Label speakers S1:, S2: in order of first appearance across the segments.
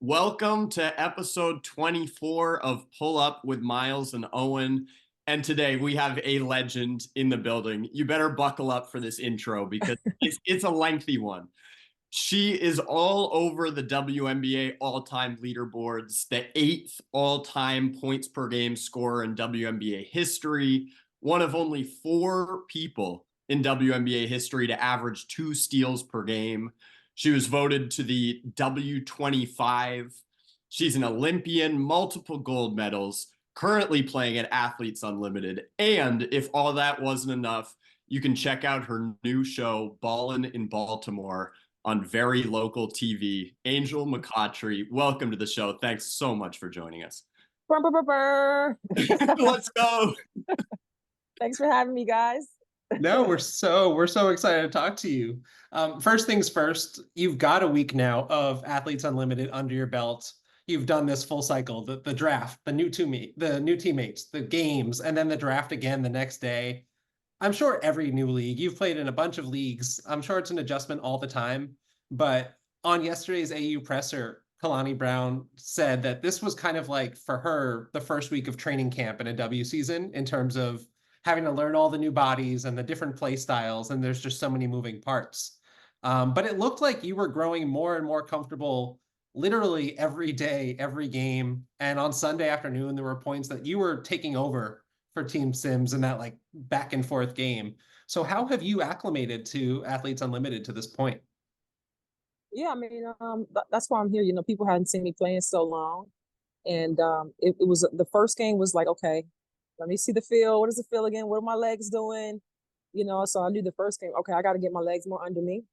S1: Welcome to episode 24 of Pull Up with Miles and Owen. And today we have a legend in the building. You better buckle up for this intro because it's a lengthy one. She is all over the WNBA all-time leaderboards, the eighth all-time points per game scorer in WNBA history, one of only four people in WNBA history to average 2 steals per game. She was voted to the W25. She's an Olympian, multiple gold medals, currently playing at Athletes Unlimited. And if all that wasn't enough, you can check out her new show, Ballin' in Baltimore, on very local TV. Angel McCoughtry, welcome to the show. Thanks so much for joining us.
S2: Brr, brr, brr, brr.
S1: Let's go.
S2: Thanks for having me, guys.
S3: No, we're so excited to talk to you. First things first, you've got a week now of Athletes Unlimited under your belt. You've done this full cycle, the draft, the new teammates, the games, and then the draft again the next day. I'm sure every new league, you've played in a bunch of leagues. I'm sure it's an adjustment all the time. But on yesterday's AU presser, Kalani Brown said that this was kind of like, for her, the first week of training camp in a W season in terms of having to learn all the new bodies and the different play styles. And there's just so many moving parts. But it looked like you were growing more and more comfortable literally every day, every game. And on Sunday afternoon, there were points that you were taking over for Team Sims in that like back and forth game. So how have you acclimated to Athletes Unlimited to this point?
S2: Yeah, I mean, that's why I'm here. People hadn't seen me play in so long. And it was the first game was like, okay, let me see the feel. What does it feel again? What are my legs doing? So I knew the first game, okay, I got to get my legs more under me.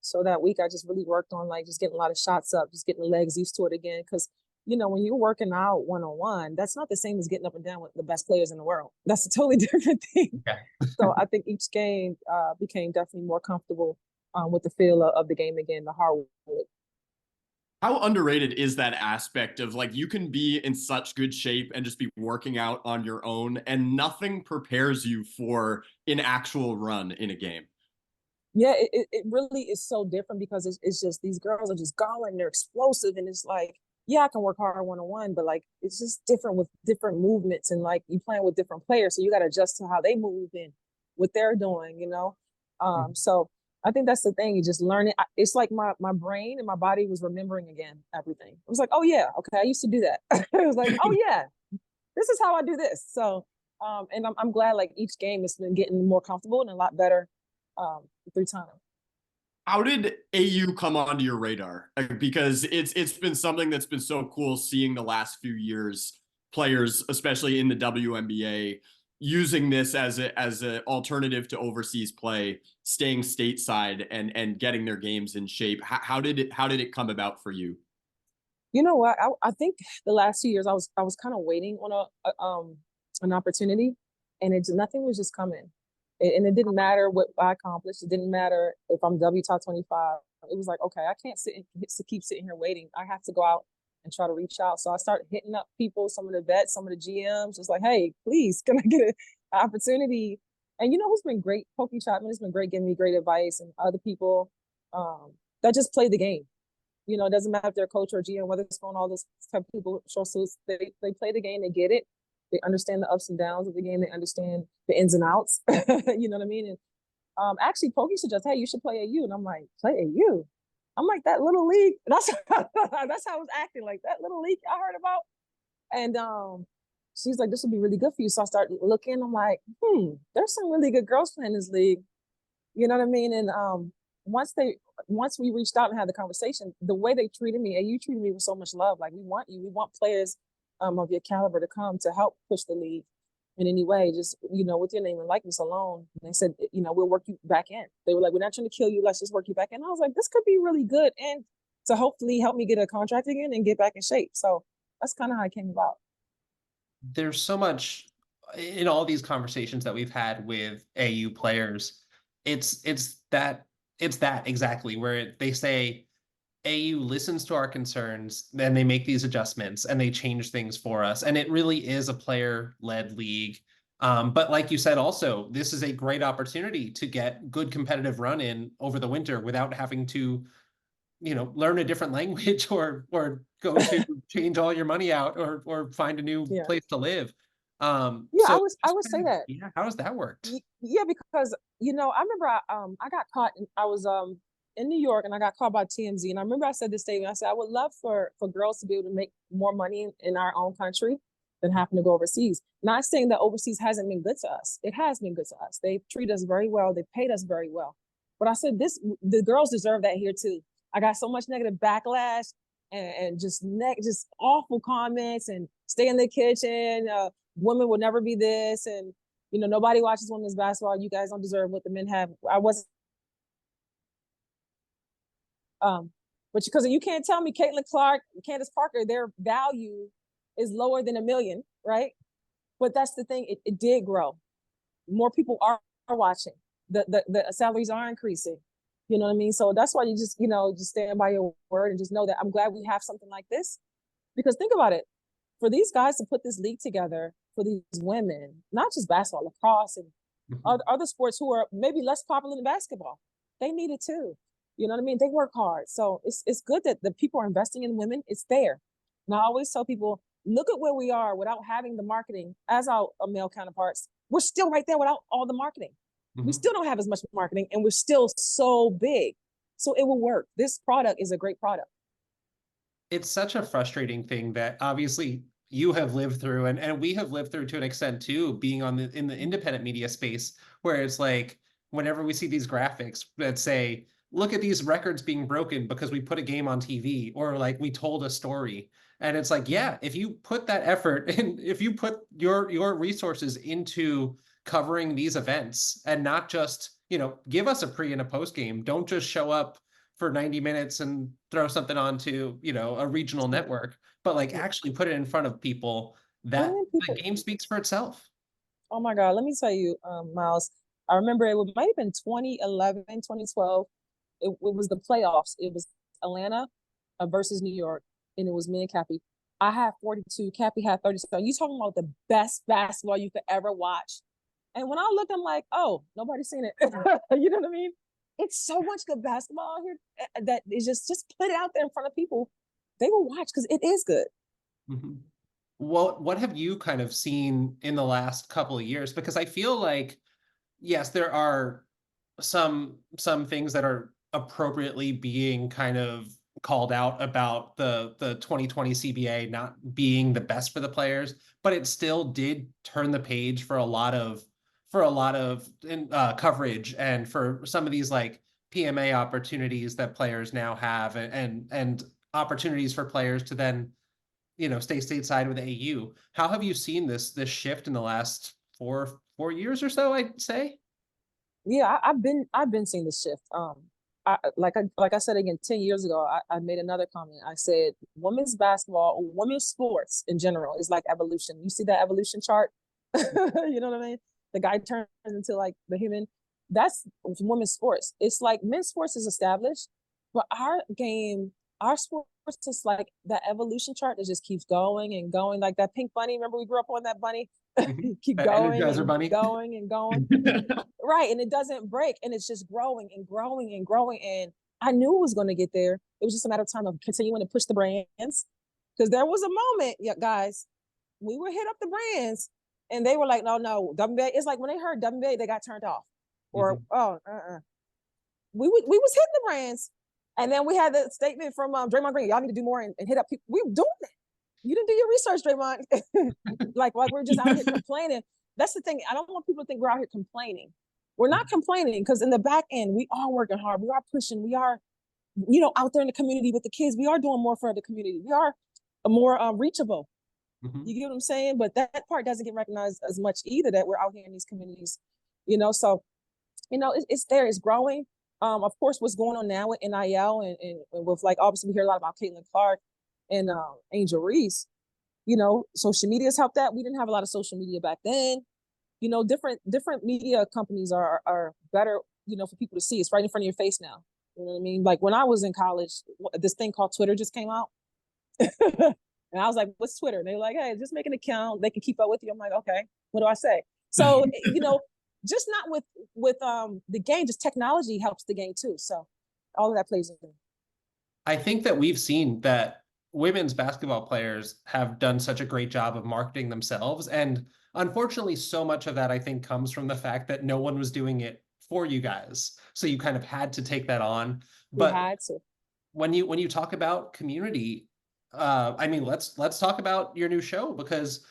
S2: So that week I just really worked on like just getting a lot of shots up, just getting the legs used to it again. Because, when you're working out one-on-one, that's not the same as getting up and down with the best players in the world. That's a totally different thing.
S3: Okay.
S2: So I think each game became definitely more comfortable with the feel of the game again, the hardwood.
S1: How underrated is that aspect of like you can be in such good shape and just be working out on your own and nothing prepares you for an actual run in a game?
S2: Yeah, it really is so different because it's just these girls are just going, they're explosive, and it's like, yeah, I can work hard one-on-one, but like it's just different with different movements and like you playing with different players, so you got to adjust to how they move and what they're doing. So I think that's the thing. You just learn it. It's like my brain and my body was remembering again everything. It was like, oh yeah, okay, I used to do that. It was like, oh yeah, this is how I do this. So, and I'm glad like each game has been getting more comfortable and a lot better through time.
S1: How did AU come onto your radar? Because it's been something that's been so cool seeing the last few years, players, especially in the WNBA, using this as a alternative to overseas play, staying stateside and getting their games in shape. How did it come about for you?
S2: You know what? I think the last 2 years I was kind of waiting on an opportunity, and nothing was just coming. And it didn't matter what I accomplished. It didn't matter if I'm W top 25. It was like, okay, I can't keep sitting here waiting. I have to go out and try to reach out. So I started hitting up people, some of the vets, some of the GMs, just like, hey, please, can I get an opportunity? And who's been great? Pokey Chapman has been great, giving me great advice, and other people that just play the game. It doesn't matter if they're coach or GM, whether it's on all those type of people, short suits, they play the game, they get it. They understand the ups and downs of the game. They understand the ins and outs. You know what I mean? And actually, Pokey suggests, hey, you should play AU. And I'm like, play AU? I'm like, that little league. That's how I was acting, like that little league I heard about. And she's like, this would be really good for you. So I started looking. I'm like, there's some really good girls playing this league. You know what I mean? And once we reached out and had the conversation, the way they treated me, AU treated me with so much love. Like, we want you. We want players of your caliber to come to help push the league in any way, just, with your name and likeness alone. And they said, we'll work you back in. They were like, we're not trying to kill you. Let's just work you back in. I was like, this could be really good. And to hopefully help me get a contract again and get back in shape. So that's kind of how it came about.
S3: There's so much in all these conversations that we've had with AU players. It's that exactly where they say, AU listens to our concerns, then they make these adjustments and they change things for us. And it really is a player-led league. But like you said, also, this is a great opportunity to get good competitive run in over the winter without having to learn a different language or go to change all your money out or find a new
S2: Yeah.
S3: place to live.
S2: Yeah,
S3: So
S2: I
S3: just
S2: would say
S3: kind of,
S2: that.
S3: yeah, how has that worked?
S2: Yeah, because I remember I got caught I was in New York and I got caught by TMZ, and I remember I said this statement. I said I would love for girls to be able to make more money in our own country than having to go overseas. Not saying that overseas hasn't been good to us. It has been good to us. They treat us very well. They paid us very well. But I said the girls deserve that here too. I got so much negative backlash and just awful comments and stay in the kitchen. Women will never be this, and nobody watches women's basketball. You guys don't deserve what the men have. I wasn't, but because you can't tell me Caitlin Clark, Candace Parker, their value is lower than $1 million, right? But that's the thing. It did grow. More people are watching. The salaries are increasing. You know what I mean? So that's why you just stand by your word and just know that I'm glad we have something like this. Because think about it, for these guys to put this league together for these women, not just basketball, lacrosse and other sports who are maybe less popular than basketball, they need it too. You know what I mean? They work hard. So it's good that the people are investing in women. It's there. And I always tell people, look at where we are without having the marketing as our male counterparts. We're still right there without all the marketing. We still don't have as much marketing, and we're still so big. So it will work. This product is a great product.
S3: It's such a frustrating thing that obviously you have lived through, and we have lived through to an extent too, being in the independent media space, where it's like whenever we see these graphics that say, look at these records being broken because we put a game on TV, or like we told a story. And it's like, yeah, if you put that effort and if you put your resources into covering these events and not just, give us a pre and a post game. Don't just show up for 90 minutes and throw something onto, a regional network, but like actually put it in front of people, that the game speaks for itself.
S2: Oh my God, let me tell you, Miles, I remember it might have been 2011, 2012. It was the playoffs. It was Atlanta versus New York, and it was me and Cappy. I had 42. Cappy had 30. So you talking about the best basketball you could ever watch. And when I looked, I'm like, oh, nobody's seen it. You know what I mean? It's so much good basketball here that is just put it out there in front of people. They will watch because it is good.
S3: Mm-hmm. What have you kind of seen in the last couple of years? Because I feel like, yes, there are some things that are appropriately being kind of called out about the 2020 CBA not being the best for the players, but it still did turn the page for a lot of coverage, and for some of these like PMA opportunities that players now have, and opportunities for players to then stay stateside with AU. How have you seen this shift in the last four years or so, I'd say?
S2: Yeah, I've been seeing this shift. Like I said again, 10 years ago, I made another comment. I said women's basketball, women's sports in general is like evolution. You see that evolution chart? You know what I mean? The guy turns into like the human. That's women's sports. It's like men's sports is established, but our sports is like that evolution chart that just keeps going and going. Like that pink bunny. Remember we grew up on that bunny? Keep
S3: That
S2: going
S3: Energizer
S2: and
S3: Bunny.
S2: going and going. Right. And it doesn't break, and it's just growing and growing and growing. And I knew it was going to get there. It was just a matter of time of continuing to push the brands. Because there was a moment, yeah, guys, we would hit up the brands and they were like, no, WNBA. It's like when they heard WNBA, they got turned off. Or, we was hitting the brands. And then we had the statement from Draymond Green, y'all need to do more and hit up people. We were doing it. You didn't do your research, Draymond. like we're just out here complaining. That's the thing. I don't want people to think we're out here complaining. We're not complaining, because in the back end, we are working hard. We are pushing. We are, out there in the community with the kids. We are doing more for the community. We are more reachable. You get what I'm saying? But that part doesn't get recognized as much either, that we're out here in these communities, So, it's there. It's growing. Of course, what's going on now with NIL and with, like, obviously we hear a lot about Caitlin Clark and Angel Reese. Social media has helped that. We didn't have a lot of social media back then. Different media companies are better, for people to see. It's right in front of your face now. You know what I mean? Like when I was in college, this thing called Twitter just came out. And I was like, what's Twitter? And they were like, hey, just make an account. They can keep up with you. I'm like, okay, what do I say? So, just not with the game, just technology helps the game too. So all of that plays in.
S3: I think that we've seen that women's basketball players have done such a great job of marketing themselves. And unfortunately, so much of that I think comes from the fact that no one was doing it for you guys. So you kind of had to take that on.
S2: We
S3: But
S2: had to.
S3: when you talk about community, I mean, let's talk about your new show because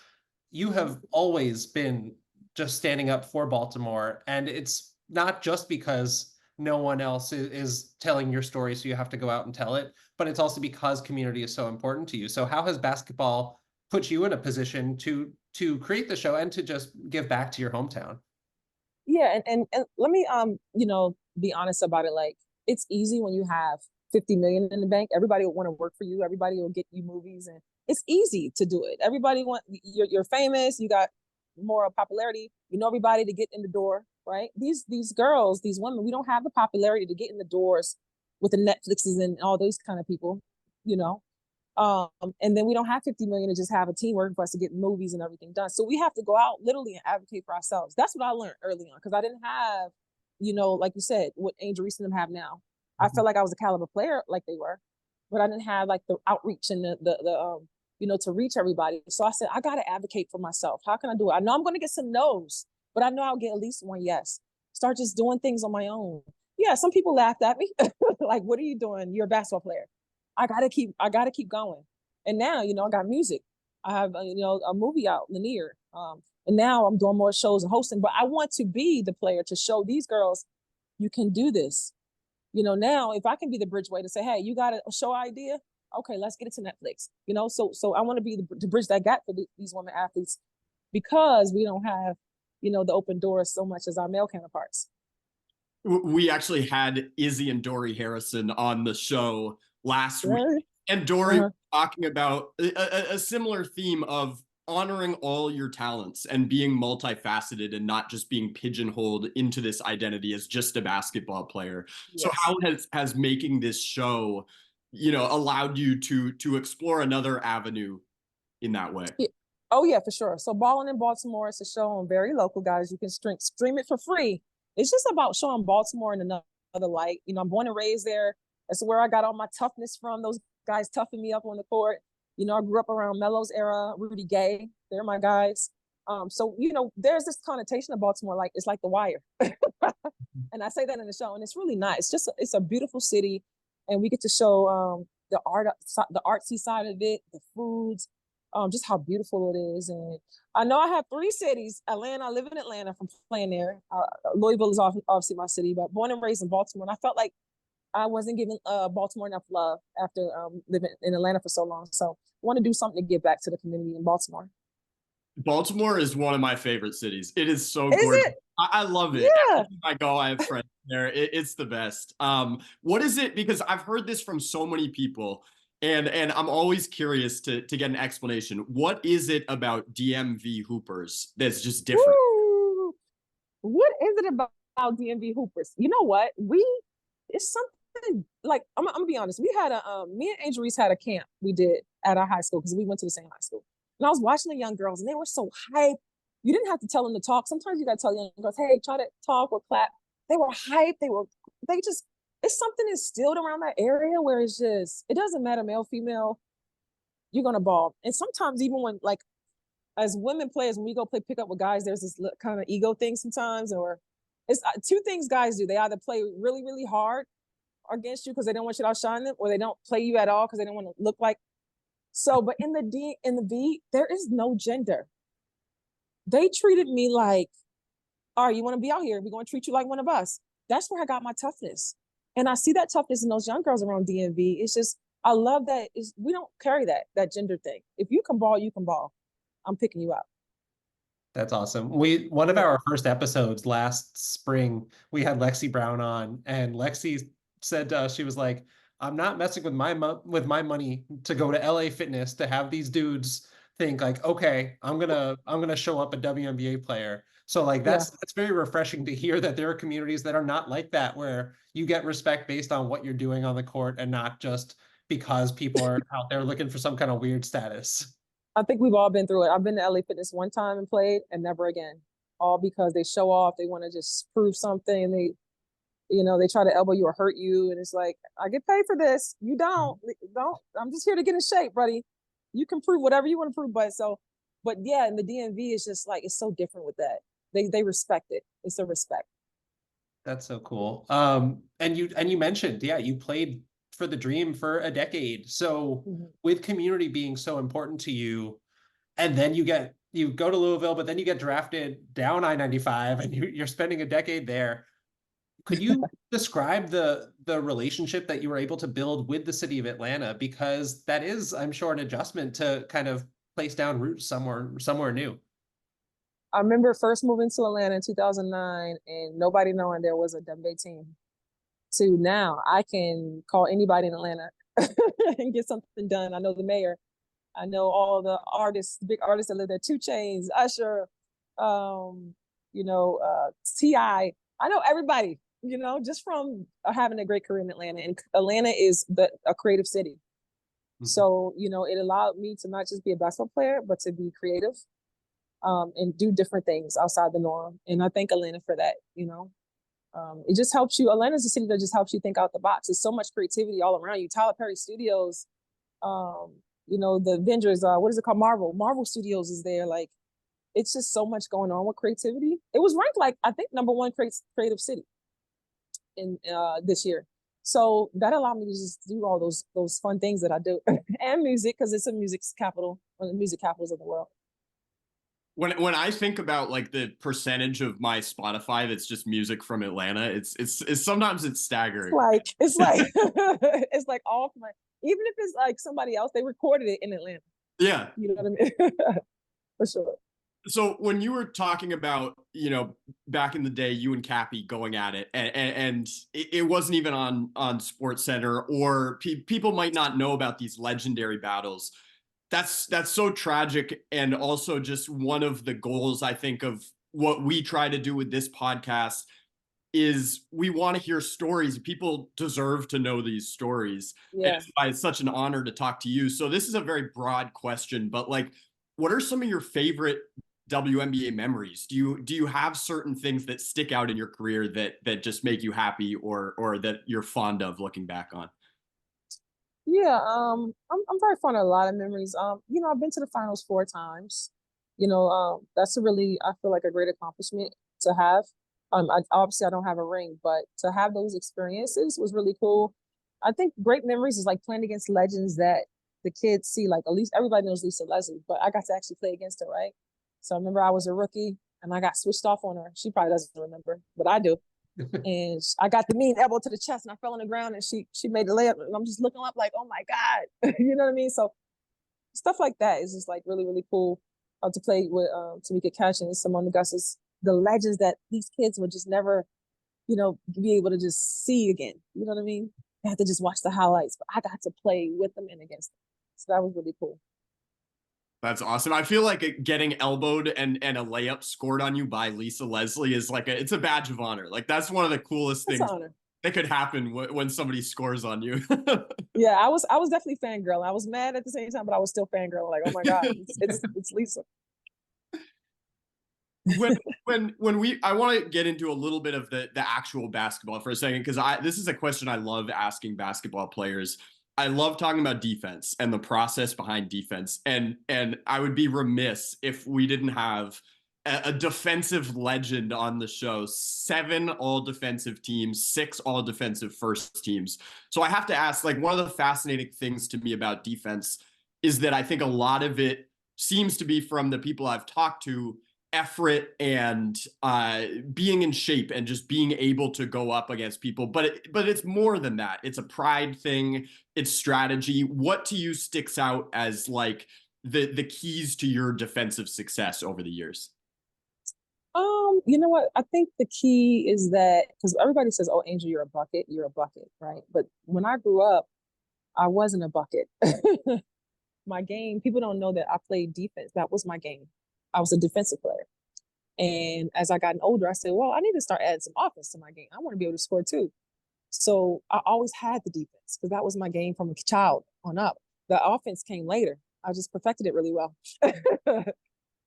S3: you have always been just standing up for Baltimore, and it's not just because no one else is telling your story, so you have to go out and tell it, but it's also because community is so important to you. So how has basketball put you in a position to create the show and to just give back to your hometown?
S2: Yeah, and let me be honest about it. Like, it's easy when you have 50 million in the bank. Everybody will want to work for you. Everybody will get you movies, and it's easy to do it. Everybody want you're famous. You got more popularity. You know everybody to get in the door, right? These girls, these women, we don't have the popularity to get in the doors with the Netflixes and all those kind of people, you know. And then we don't have 50 million to just have a team working for us to get movies and everything done. So we have to go out literally and advocate for ourselves. That's what I learned early on because I didn't have, like you said, what Angel Reese and them have now. I felt like I was a caliber player like they were, but I didn't have like the outreach and the to reach everybody. So I said, I got to advocate for myself. How can I do it? I know I'm going to get some no's, but I know I'll get at least one yes. Start just doing things on my own. Yeah, some people laughed at me. Like, what are you doing? You're a basketball player. I gotta keep going. And now, I got music. I have a movie out, Lanier. And now I'm doing more shows and hosting. But I want to be the player to show these girls you can do this. Now if I can be the bridgeway to say, hey, you got a show idea? Okay, let's get it to Netflix. So I want to be the bridge that gap for these women athletes because we don't have, the open doors so much as our male counterparts.
S1: We actually had Izzy and Dory Harrison on the show last week,
S2: Right?
S1: and Dory
S2: Uh-huh.
S1: was talking about a similar theme of honoring all your talents and being multifaceted and not just being pigeonholed into this identity as just a basketball player. So
S2: Yes.
S1: how has making this show, allowed you to explore another avenue in that way?
S2: Yeah. Oh yeah, for sure. So Ballin' in Baltimore is a show on very local, guys. You can stream it for free. It's just about showing Baltimore in another light. I'm born and raised there. That's where I got all my toughness from. Those guys toughing me up on the court. I grew up around Melo's era, Rudy Gay. They're my guys. So there's this connotation of Baltimore, like it's like The Wire, and I say that in the show, and it's really not. It's a beautiful city, and we get to show the artsy side of it, the foods, just how beautiful it is. And I know I have three cities. Atlanta, I live in Atlanta from playing there. Louisville is obviously my city, but born and raised in Baltimore. And I felt like I wasn't giving Baltimore enough love after living in Atlanta for so long. So I want to do something to give back to the community in Baltimore.
S1: Baltimore is one of my favorite cities. It is so
S2: Is
S1: gorgeous.
S2: it?
S1: I love it.
S2: Yeah.
S1: Every time I go, I have friends there. It's the best. What is it? Because I've heard this from so many people, and I'm always curious to get an explanation. What is it about DMV Hoopers that's just different?
S2: Woo! What is it about DMV Hoopers? You know what? It's something like I'm gonna be honest. We had me and Angel Reese had a camp we did at our high school because we went to the same high school. And I was watching the young girls and they were so hyped. You didn't have to tell them to talk. Sometimes you gotta tell young girls, hey, try to talk or clap. They were hyped. They just it's something instilled around that area where it doesn't matter male, female, you're gonna ball. And sometimes even when like as women players, when we go play pickup with guys, there's this kind of ego thing sometimes, or it's two things guys do. They either play really, really hard against you because they don't want you to outshine them, or they don't play you at all because they don't want to look like. So, but in the V, there is no gender. They treated me like, all right, you want to be out here? We're going to treat you like one of us. That's where I got my toughness, and I see that toughness in those young girls around DMV. It's just I love that. We don't carry that gender thing. If you can ball, you can ball. I'm picking you up.
S3: That's awesome. One of
S2: Yeah.
S3: our first episodes last spring, we had Lexi Brown on, and Lexi said to us, she was like, "I'm not messing with my money to go to LA Fitness to have these dudes think like, okay, I'm gonna show up a WNBA player." So like
S2: Yeah.
S3: that's very refreshing to hear that there are communities that are not like that, where you get respect based on what you're doing on the court and not just because people are out there looking for some kind of weird status.
S2: I think we've all been through it. I've been to LA Fitness one time and played and never again. All because they show off, they want to just prove something. They try to elbow you or hurt you, and it's like, I get paid for this. You don't. I'm just here to get in shape, buddy. You can prove whatever you want to prove, but yeah, and the DMV is just like, it's so different with that. They respect it. It's a respect.
S3: That's so cool. And you mentioned, yeah, you played for the Dream for a decade. So
S2: Mhm.
S3: with community being so important to you, and then you go to Louisville, but then you get drafted down I-95, and you're spending a decade there. Could you describe the relationship that you were able to build with the city of Atlanta? Because that is, I'm sure, an adjustment to kind of place down roots somewhere new.
S2: I remember first moving to Atlanta in 2009 and nobody knowing there was a WNBA team. To now, I can call anybody in Atlanta and get something done. I know the mayor. I know all the artists, big artists that live there, 2 Chains, Usher, um, T.I. I know everybody, just from having a great career in Atlanta. And Atlanta is a creative city. So, it allowed me to not just be a basketball player, but to be creative, and do different things outside the norm. And I thank Atlanta for that. It just helps you. Atlanta's a city that just helps you think out the box. There's so much creativity all around you. Tyler Perry Studios, the Avengers, what is it called? Marvel Studios is there. Like, it's just so much going on with creativity. It was ranked, like, I think, #1 creative city in this year. So that allowed me to just do all those fun things that I do, and music, because it's a music capital, one of the music capitals of the world.
S1: When I think about like the percentage of my Spotify that's just music from Atlanta, it's sometimes it's staggering.
S2: It's like it's like all my, even if it's like somebody else, they recorded it in Atlanta.
S1: Yeah.
S2: You know what I mean? For sure.
S1: So when you were talking about, back in the day, you and Cappy going at it, and it wasn't even on Sports Center, or people might not know about these legendary battles. That's so tragic, and also just one of the goals, I think, of what we try to do with this podcast is we want to hear stories. People deserve to know these stories. And
S2: Yeah.
S1: it's such an honor to talk to you. So this is a very broad question, but like, what are some of your favorite WNBA memories? Do you have certain things that stick out in your career that just make you happy, or that you're fond of looking back on?
S2: Yeah, I'm very fond of a lot of memories. I've been to the finals 4 times. That's I feel like a great accomplishment to have. Obviously I don't have a ring, but to have those experiences was really cool. I think great memories is like playing against legends that the kids see. Like, at least everybody knows Lisa Leslie, but I got to actually play against her, right? So I remember I was a rookie and I got switched off on her. She probably doesn't remember, but I do. And I got the mean elbow to the chest and I fell on the ground, and she made the layup, and I'm just looking up like, oh my God. You know what I mean? So stuff like that is just like really, really cool, to play with Tamika Catch and Simone Augustus, the legends that these kids would just never, be able to just see again. You know what I mean? They have to just watch the highlights, but I got to play with them and against them. So that was really cool.
S1: That's awesome. I feel like getting elbowed and a layup scored on you by Lisa Leslie is like it's a badge of honor. Like, that's one of the coolest
S2: It's an
S1: things
S2: honor.
S1: that could happen when somebody scores on you.
S2: Yeah, I was definitely fangirling. I was mad at the same time, but I was still fangirling. Like, oh my God, it's Lisa.
S1: when I want to get into a little bit of the actual basketball for a second, because this is a question I love asking basketball players. I love talking about defense and the process behind defense, and I would be remiss if we didn't have a defensive legend on the show. 7 all defensive teams, 6 all defensive first teams. So I have to ask, like, one of the fascinating things to me about defense is that I think a lot of it seems to be, from the people I've talked to, effort and being in shape and just being able to go up against people. But it's more than that. It's a pride thing. It's strategy. What to you sticks out as like the keys to your defensive success over the years?
S2: You know what? I think the key is that, because everybody says, "Oh, Angel, you're a bucket," right? But when I grew up, I wasn't a bucket. My game, people don't know that I played defense. That was my game. I was a defensive player. And as I got older, I said, well, I need to start adding some offense to my game. I want to be able to score too. So I always had the defense because that was my game from a child on up. The offense came later. I just perfected it really well.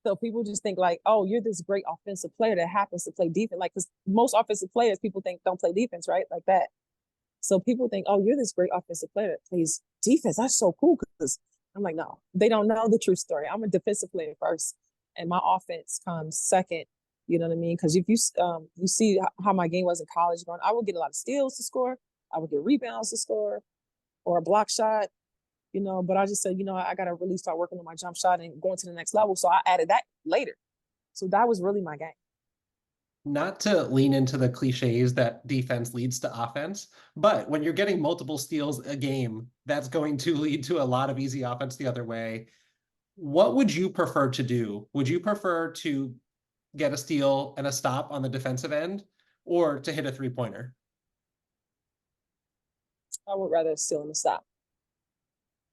S2: So people just think like, oh, you're this great offensive player that happens to play defense. Like, because most offensive players people think don't play defense, right? Like that. So people think, oh, you're this great offensive player that plays defense. That's so cool. Because I'm like, no, they don't know the true story. I'm a defensive player first, and my offense comes second. You know what I mean? Because if you see how my game was in college, going, I would get a lot of steals to score, I would get rebounds to score, or a block shot. But I just said, I got to really start working on my jump shot and going to the next level. So I added that later. So that was really my game.
S3: Not to lean into the cliches that defense leads to offense, but when you're getting multiple steals a game, that's going to lead to a lot of easy offense the other way. What would you prefer to do? Would you prefer to get a steal and a stop on the defensive end, or to hit a three-pointer?
S2: I would rather steal and stop.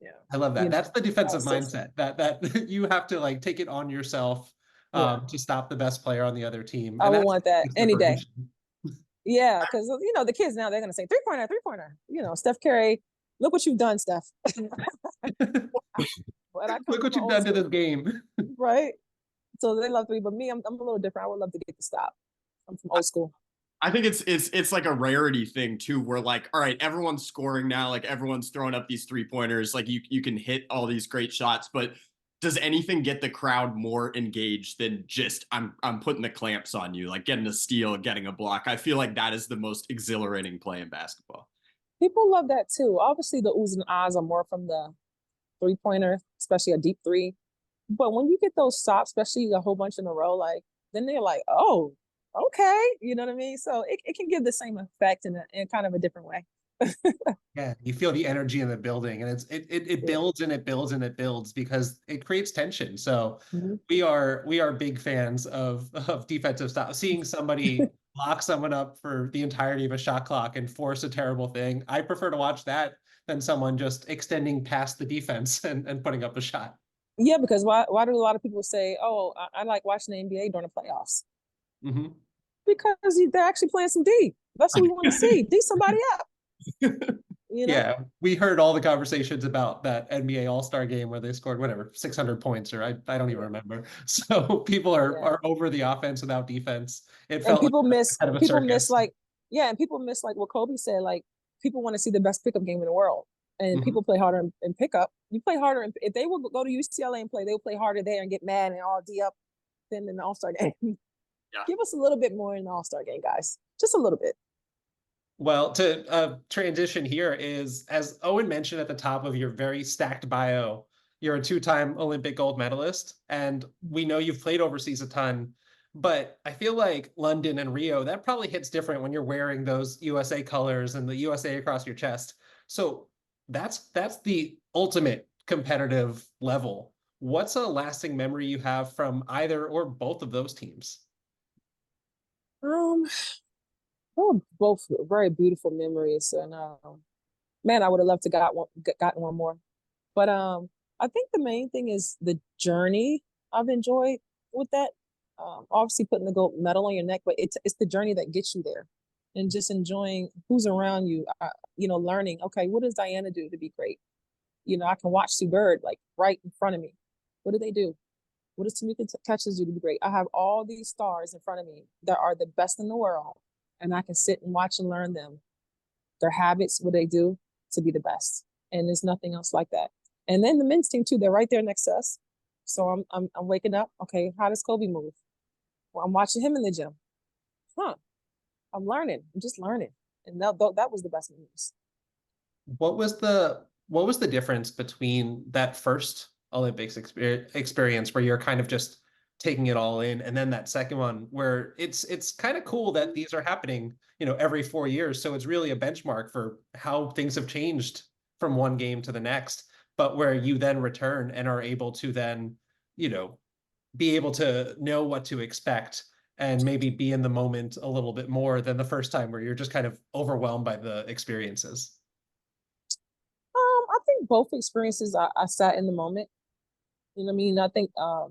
S2: Yeah.
S3: I love that. That's the defensive
S2: so
S3: mindset that you have to like take it on yourself
S2: yeah.
S3: to stop the best player on the other team.
S2: I
S3: And
S2: would
S3: that's
S2: want that any day.
S3: separation.
S2: Yeah, because the kids now they're gonna say three-pointer, three-pointer. Steph Curry, look what you've done, Steph. But I come
S3: Look
S2: from
S3: what
S2: an
S3: you've
S2: old
S3: done to
S2: school,
S3: this game.
S2: right? So they love three, but me, I'm a little different. I would love to get the stop. I'm from old school.
S1: I think it's like a rarity thing too, where like, all right, everyone's scoring now, like everyone's throwing up these 3-pointers, like you can hit all these great shots, but does anything get the crowd more engaged than just I'm putting the clamps on you, like getting a steal, getting a block? I feel like that is the most exhilarating play in basketball.
S2: People love that too. Obviously, the oohs and ahs are more from the three-pointer, especially a deep three. But when you get those stops, especially a whole bunch in a row, like then they're like, oh, okay, you know what I mean? So it can give the same effect in kind of a different way.
S3: Yeah, you feel the energy in the building, and it
S2: Yeah.
S3: builds and it builds and it builds because it creates tension. So
S2: Mm-hmm.
S3: we are big fans of defensive style. Seeing somebody lock someone up for the entirety of a shot clock and force a terrible thing, I prefer to watch that than someone just extending past the defense and putting up a shot.
S2: Yeah, because why do a lot of people say, oh, I like watching the NBA during the playoffs?
S3: Mm-hmm.
S2: Because they're actually playing some D. That's what we want to see. D somebody up, you know?
S3: Yeah, we heard all the conversations about that NBA All-Star game where they scored whatever 600 points, or I don't even remember. So people
S2: Yeah.
S3: are over the offense without defense. It
S2: And
S3: felt like kind of a
S2: people miss
S3: circus.
S2: like, yeah, and people miss like what Kobe said, like people want to see the best pickup game in the world. And
S3: Mhm.
S2: people play harder in pickup. You play harder. If they would go to UCLA and play, they would play harder there and get mad and all D up than in the All-Star game.
S1: Yeah.
S2: Give us a little bit more in the All-Star game, guys. Just a little bit.
S3: Well, to transition here is, as Owen mentioned at the top of your very stacked bio, you're a two-time Olympic gold medalist, and we know you've played overseas a ton. But I feel like London and Rio, that probably hits different when you're wearing those USA colors and the USA across your chest. So that's the ultimate competitive level. What's a lasting memory you have from either or both of those teams?
S2: Um, oh, both very beautiful memories, and man, I would have loved to gotten one more. But I think the main thing is the journey I've enjoyed with that. Obviously, putting the gold medal on your neck, but it's the journey that gets you there, and just enjoying who's around you. Learning. Okay, what does Diana do to be great? I can watch Sue Bird like right in front of me. What do they do? What does Tamika Catchings do to be great? I have all these stars in front of me that are the best in the world, and I can sit and watch and learn them, their habits, what they do to be the best. And there's nothing else like that. And then the men's team too, they're right there next to us. So I'm waking up. Okay, how does Kobe move? Well, I'm watching him in the gym. Huh. I'm learning. I'm just learning. And that was the best news.
S3: What was the difference between that first Olympics experience where you're kind of just taking it all in, and then that second one where it's kind of cool that these are happening, every 4 years. So it's really a benchmark for how things have changed from one game to the next, but where you then return and are able to then, be able to know what to expect and maybe be in the moment a little bit more than the first time where you're just kind of overwhelmed by the experiences.
S2: I think both experiences I sat in the moment. You know what I mean? I think I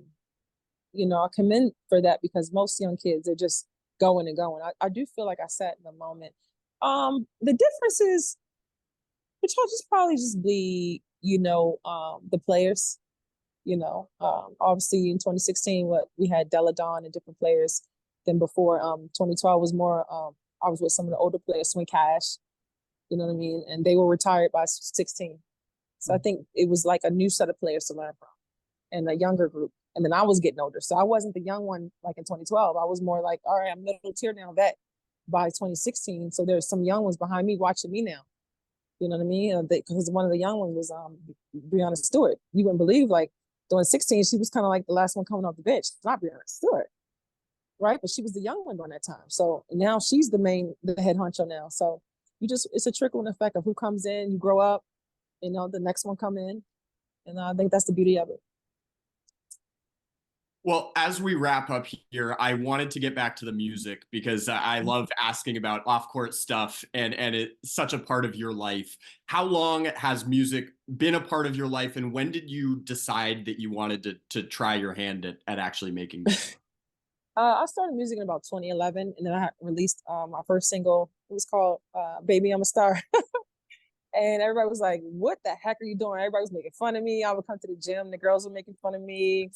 S2: commend for that because most young kids are just going and going. I do feel like I sat in the moment. The difference is, which will just probably just be, the players. Obviously in 2016, what we had Della Dawn and different players. Then before 2012 was more, I was with some of the older players, Swing Cash, you know what I mean? And they were retired by 16. So I think it was like a new set of players to learn from and a younger group. And then I was getting older. So I wasn't the young one like in 2012. I was more like, all right, I'm middle tier now vet by 2016. So there's some young ones behind me watching me now. You know what I mean? Because one of the young ones was Breonna Stewart. You wouldn't believe, like, during 16, she was kind of like the last one coming off the bench. Not Breonna Stewart, right? But she was the young one during that time. So now she's the head honcho now. So it's a trickling effect of who comes in, you grow up, the next one come in. And I think that's the beauty of it.
S1: Well, as we wrap up here, I wanted to get back to the music because I love asking about off-court stuff and it's such a part of your life. How long has music been a part of your life, and when did you decide that you wanted to try your hand at actually making music?
S2: I started music in about 2011, and then I released my first single. It was called "Baby I'm a Star." And everybody was like, "What the heck are you doing?" Everybody was making fun of me. I would come to the gym, the girls were making fun of me.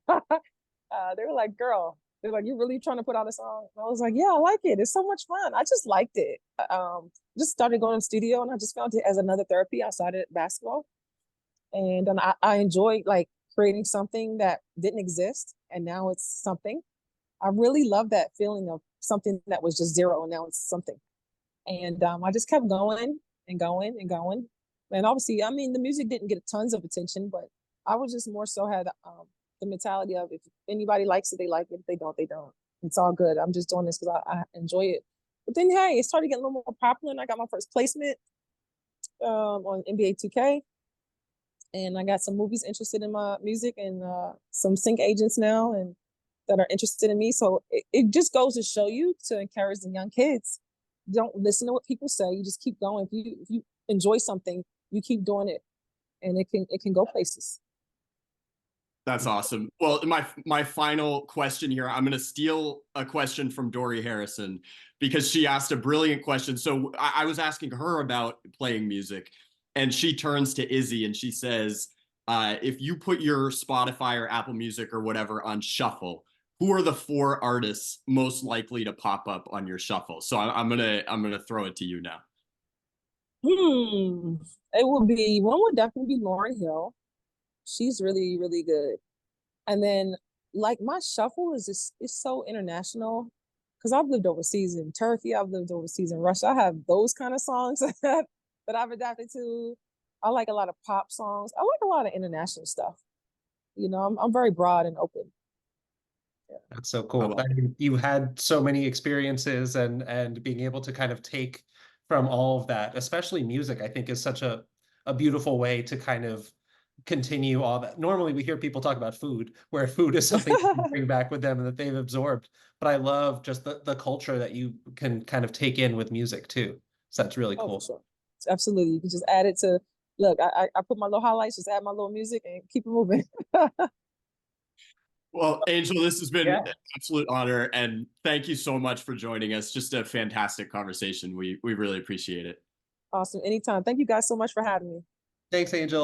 S2: They were like, "Girl," they're like, "You really trying to put out a song?" And I was like, "Yeah, I like it. It's so much fun." I just liked it. Just started going to the studio, and I just found it as another therapy outside of basketball. And I enjoyed like creating something that didn't exist, and now it's something. I really love that feeling of something that was just zero, and now it's something. And I just kept going and going and going. And obviously, I mean, the music didn't get tons of attention, but I was just more so had the mentality of, if anybody likes it, they like it. If they don't, they don't. It's all good. I'm just doing this because I enjoy it. But then, hey, it started getting a little more popular, and I got my first placement on NBA 2K. And I got some movies interested in my music, and some sync agents now and that are interested in me. So it just goes to show you, to encourage the young kids, don't listen to what people say. You just keep going. If you enjoy something, you keep doing it, and it can go places.
S1: That's awesome. Well, my final question here, I'm going to steal a question from Dory Harrison because she asked a brilliant question. So I was asking her about playing music, and she turns to Izzy and she says, if you put your Spotify or Apple Music or whatever on shuffle, who are the 4 artists most likely to pop up on your shuffle? So I'm gonna throw it to you now.
S2: It would be, one would definitely be Lauryn Hill. She's really, really good. And then, like, my shuffle is just, it's so international because I've lived overseas in Turkey, I've lived overseas in Russia. I have those kind of songs that I've adapted to. I like a lot of pop songs. I like a lot of international stuff. I'm very broad and open. Yeah.
S3: That's so cool. I mean, you had so many experiences, and being able to kind of take from all of that, especially music, I think is such a beautiful way to kind of continue all that. Normally we hear people talk about food, where food is something that you bring back with them and that they've absorbed. But I love just the culture that you can kind of take in with music too. So that's really
S2: Oh,
S3: cool.
S2: for sure. Absolutely. You can just add it to, look, I put my little highlights, just add my little music and keep it moving.
S1: Well, Angel, this has been
S3: Yeah.
S1: an absolute honor, and thank you so much for joining us. Just a fantastic conversation. We really appreciate it.
S2: Awesome. Anytime. Thank you guys so much for having me.
S3: Thanks, Angel.